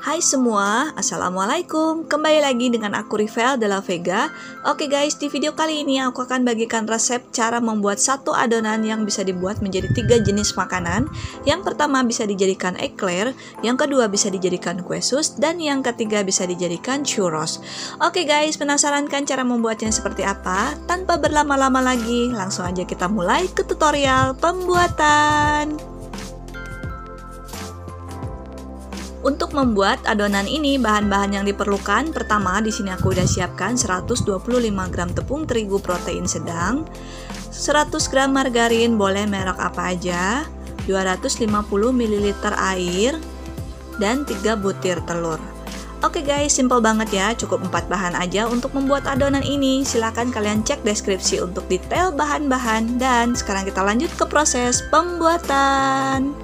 Hai semua, Assalamualaikum. Kembali lagi dengan aku Rivel de la Vega. Oke guys, di video kali ini aku akan bagikan resep cara membuat satu adonan yang bisa dibuat menjadi 3 jenis makanan. Yang pertama bisa dijadikan eclair, yang kedua bisa dijadikan kue sus, dan yang ketiga bisa dijadikan churros. Oke guys, penasaran kan cara membuatnya seperti apa? Tanpa berlama-lama lagi, langsung aja kita mulai ke tutorial pembuatan. Untuk membuat adonan ini, bahan-bahan yang diperlukan, pertama di sini aku udah siapkan 125 gram tepung terigu protein sedang, 100 gram margarin, boleh merek apa aja, 250 ml air, dan 3 butir telur. Oke guys, simple banget ya, cukup 4 bahan aja untuk membuat adonan ini. Silahkan kalian cek deskripsi untuk detail bahan-bahan, dan sekarang kita lanjut ke proses pembuatan.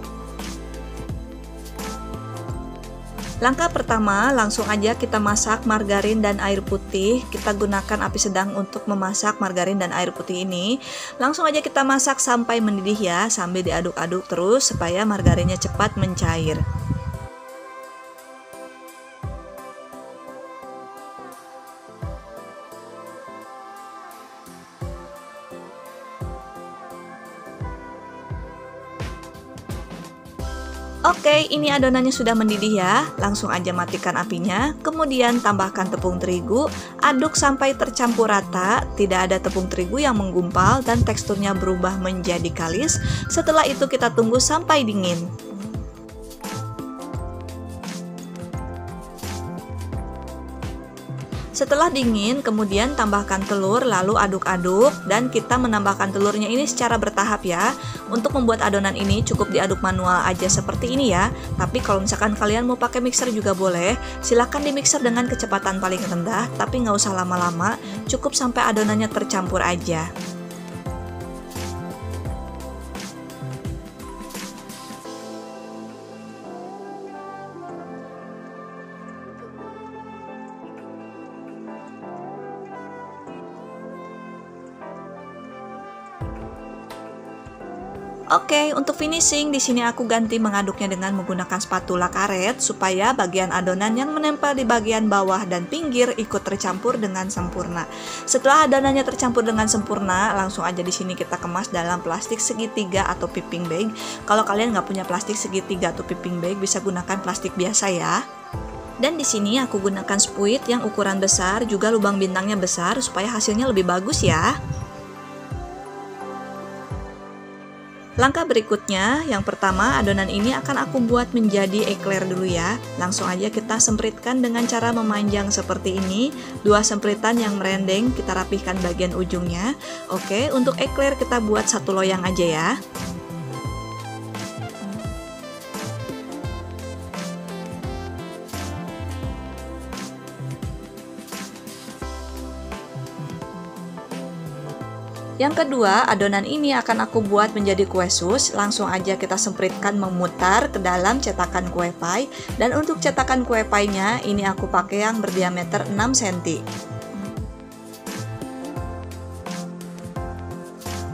Langkah pertama, langsung aja kita masak margarin dan air putih. Kita gunakan api sedang untuk memasak margarin dan air putih ini. Langsung aja kita masak sampai mendidih ya, sambil diaduk-aduk terus supaya margarinnya cepat mencair. Oke, ini adonannya sudah mendidih ya. Langsung aja matikan apinya. Kemudian tambahkan tepung terigu, aduk sampai tercampur rata. Tidak ada tepung terigu yang menggumpal dan teksturnya berubah menjadi kalis. Setelah itu kita tunggu sampai dingin. Setelah dingin, kemudian tambahkan telur, lalu aduk-aduk, dan kita menambahkan telurnya ini secara bertahap ya. Untuk membuat adonan ini cukup diaduk manual aja seperti ini ya. Tapi kalau misalkan kalian mau pakai mixer juga boleh. Silahkan di mixer dengan kecepatan paling rendah, tapi nggak usah lama-lama, cukup sampai adonannya tercampur aja. Oke, untuk finishing di sini aku ganti mengaduknya dengan menggunakan spatula karet supaya bagian adonan yang menempel di bagian bawah dan pinggir ikut tercampur dengan sempurna. Setelah adonannya tercampur dengan sempurna, langsung aja di sini kita kemas dalam plastik segitiga atau piping bag. Kalau kalian nggak punya plastik segitiga atau piping bag, bisa gunakan plastik biasa ya. Dan di sini aku gunakan spuit yang ukuran besar, juga lubang bintangnya besar supaya hasilnya lebih bagus ya. Langkah berikutnya, yang pertama adonan ini akan aku buat menjadi eclair dulu ya. Langsung aja kita sempritkan dengan cara memanjang seperti ini. 2 sempritan yang merendeng, kita rapihkan bagian ujungnya. Oke, untuk eclair kita buat 1 loyang aja ya. Yang kedua, adonan ini akan aku buat menjadi kue sus. Langsung aja kita sempritkan memutar ke dalam cetakan kue pie. Dan untuk cetakan kue pie-nya, ini aku pakai yang berdiameter 6 cm.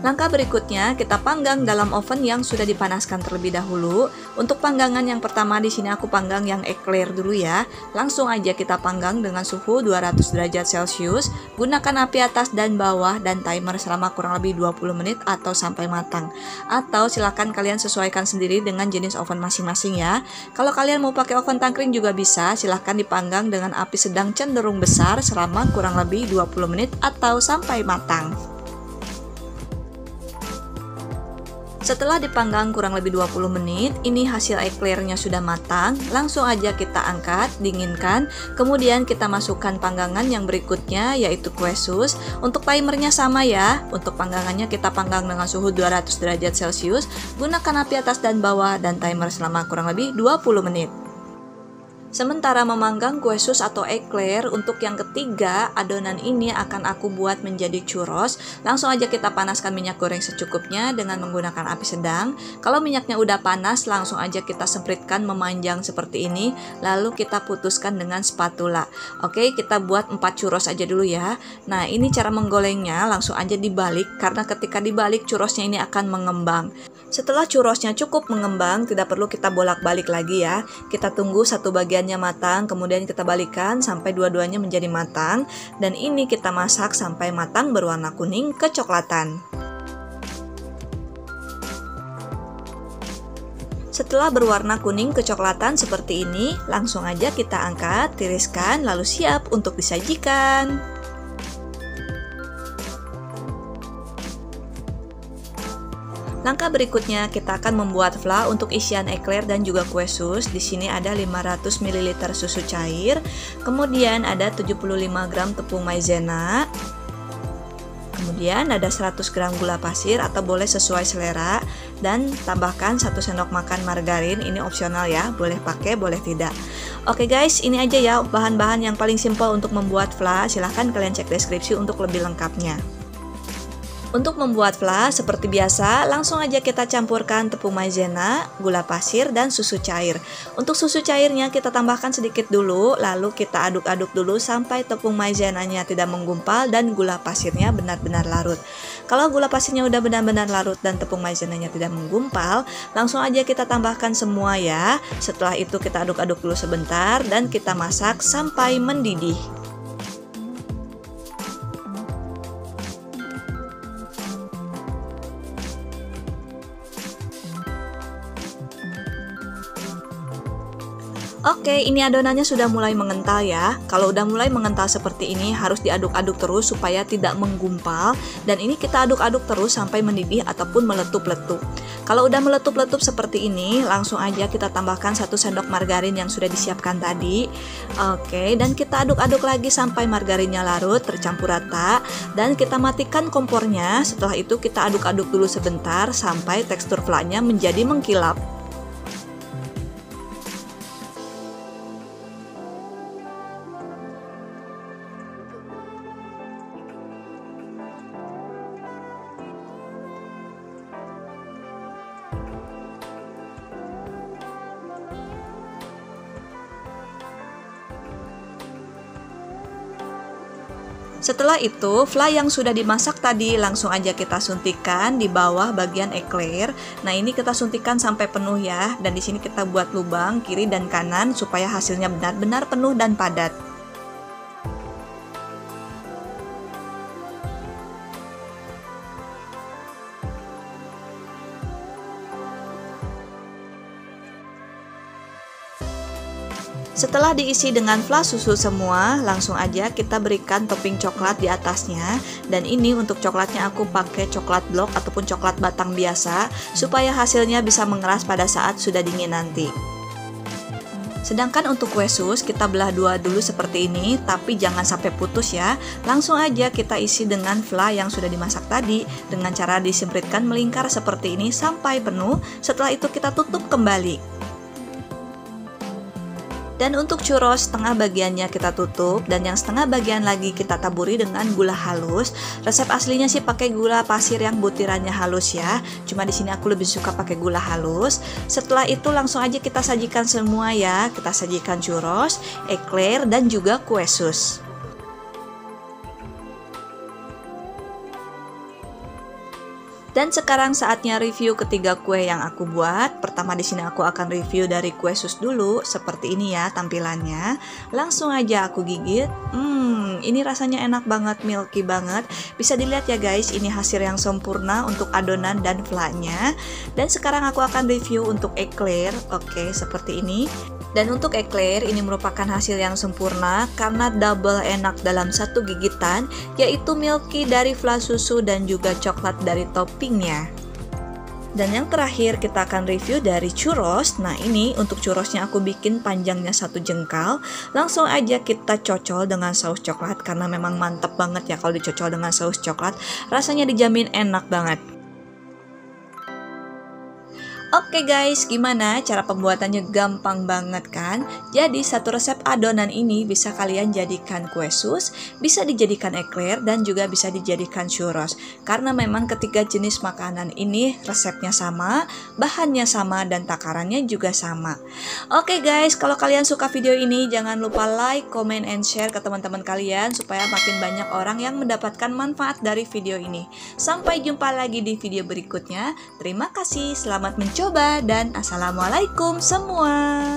Langkah berikutnya, kita panggang dalam oven yang sudah dipanaskan terlebih dahulu. Untuk panggangan yang pertama di sini aku panggang yang eclair dulu ya. Langsung aja kita panggang dengan suhu 200 derajat Celcius. Gunakan api atas dan bawah dan timer selama kurang lebih 20 menit atau sampai matang. Atau silakan kalian sesuaikan sendiri dengan jenis oven masing-masing ya. Kalau kalian mau pakai oven tangkring juga bisa, silahkan dipanggang dengan api sedang cenderung besar selama kurang lebih 20 menit atau sampai matang. Setelah dipanggang kurang lebih 20 menit, ini hasil eclairnya sudah matang. Langsung aja kita angkat, dinginkan. Kemudian kita masukkan panggangan yang berikutnya, yaitu kue sus. Untuk timernya sama ya. Untuk panggangannya kita panggang dengan suhu 200 derajat Celcius. Gunakan api atas dan bawah dan timer selama kurang lebih 20 menit. Sementara memanggang kue sus atau eclair, untuk yang ketiga, adonan ini akan aku buat menjadi churros. Langsung aja kita panaskan minyak goreng secukupnya dengan menggunakan api sedang. Kalau minyaknya udah panas, langsung aja kita sempritkan memanjang seperti ini, lalu kita putuskan dengan spatula. Oke, kita buat 4 churros aja dulu ya. Nah, ini cara menggolengnya, langsung aja dibalik, karena ketika dibalik churrosnya ini akan mengembang. Setelah churrosnya cukup mengembang, tidak perlu kita bolak-balik lagi ya. Kita tunggu satu bagiannya matang, kemudian kita balikan sampai dua-duanya menjadi matang. Dan ini kita masak sampai matang berwarna kuning kecoklatan. Setelah berwarna kuning kecoklatan seperti ini, langsung aja kita angkat, tiriskan, lalu siap untuk disajikan. Langkah berikutnya kita akan membuat fla untuk isian eclair dan juga kue sus. Di sini ada 500 ml susu cair, kemudian ada 75 gram tepung maizena, kemudian ada 100 gram gula pasir atau boleh sesuai selera, dan tambahkan 1 sendok makan margarin. Ini opsional ya, boleh pakai boleh tidak. Oke guys, ini aja ya bahan-bahan yang paling simpel untuk membuat fla. Silahkan kalian cek deskripsi untuk lebih lengkapnya. Untuk membuat fla seperti biasa, langsung aja kita campurkan tepung maizena, gula pasir, dan susu cair. Untuk susu cairnya kita tambahkan sedikit dulu, lalu kita aduk-aduk dulu sampai tepung maizenanya tidak menggumpal dan gula pasirnya benar-benar larut. Kalau gula pasirnya udah benar-benar larut dan tepung maizenanya tidak menggumpal, langsung aja kita tambahkan semua ya. Setelah itu kita aduk-aduk dulu sebentar dan kita masak sampai mendidih. Oke, ini adonannya sudah mulai mengental ya. Kalau udah mulai mengental seperti ini harus diaduk-aduk terus supaya tidak menggumpal. Dan ini kita aduk-aduk terus sampai mendidih ataupun meletup-letup. Kalau udah meletup-letup seperti ini, langsung aja kita tambahkan 1 sendok margarin yang sudah disiapkan tadi. Oke, dan kita aduk-aduk lagi sampai margarinnya larut, tercampur rata. Dan kita matikan kompornya. Setelah itu kita aduk-aduk dulu sebentar sampai tekstur flanya menjadi mengkilap. Setelah itu, fla yang sudah dimasak tadi langsung aja kita suntikkan di bawah bagian eclair. Nah, ini kita suntikkan sampai penuh ya. Dan di sini kita buat lubang kiri dan kanan supaya hasilnya benar-benar penuh dan padat. Setelah diisi dengan fla susu semua, langsung aja kita berikan topping coklat di atasnya. Dan ini untuk coklatnya aku pakai coklat blok ataupun coklat batang biasa, supaya hasilnya bisa mengeras pada saat sudah dingin nanti. Sedangkan untuk kue sus kita belah dua dulu seperti ini, tapi jangan sampai putus ya. Langsung aja kita isi dengan fla yang sudah dimasak tadi, dengan cara disempritkan melingkar seperti ini sampai penuh. Setelah itu kita tutup kembali. Dan untuk churros, setengah bagiannya kita tutup dan yang setengah bagian lagi kita taburi dengan gula halus. Resep aslinya sih pakai gula pasir yang butirannya halus ya. Cuma di sini aku lebih suka pakai gula halus. Setelah itu langsung aja kita sajikan semua ya. Kita sajikan churros, eclair, dan juga kue sus. Dan sekarang saatnya review ketiga kue yang aku buat. Pertama di sini aku akan review dari kue sus dulu. Seperti ini ya tampilannya. Langsung aja aku gigit. Ini rasanya enak banget, milky banget. Bisa dilihat ya guys, ini hasil yang sempurna untuk adonan dan flanya. Dan sekarang aku akan review untuk eclair. Oke, seperti ini. Dan untuk eclair ini merupakan hasil yang sempurna karena double enak dalam satu gigitan, yaitu milky dari fla susu dan juga coklat dari toppingnya. Dan yang terakhir kita akan review dari churros. Nah ini untuk churrosnya aku bikin panjangnya 1 jengkal. Langsung aja kita cocol dengan saus coklat karena memang mantep banget ya kalau dicocol dengan saus coklat. Rasanya dijamin enak banget. Oke guys, gimana cara pembuatannya? Gampang banget kan? Jadi satu resep adonan ini bisa kalian jadikan kue sus, bisa dijadikan eclair, dan juga bisa dijadikan churros. Karena memang ketiga jenis makanan ini resepnya sama, bahannya sama, dan takarannya juga sama. Oke guys, kalau kalian suka video ini jangan lupa like, comment, and share ke teman-teman kalian supaya makin banyak orang yang mendapatkan manfaat dari video ini. Sampai jumpa lagi di video berikutnya. Terima kasih, selamat mencoba, dan assalamualaikum semua.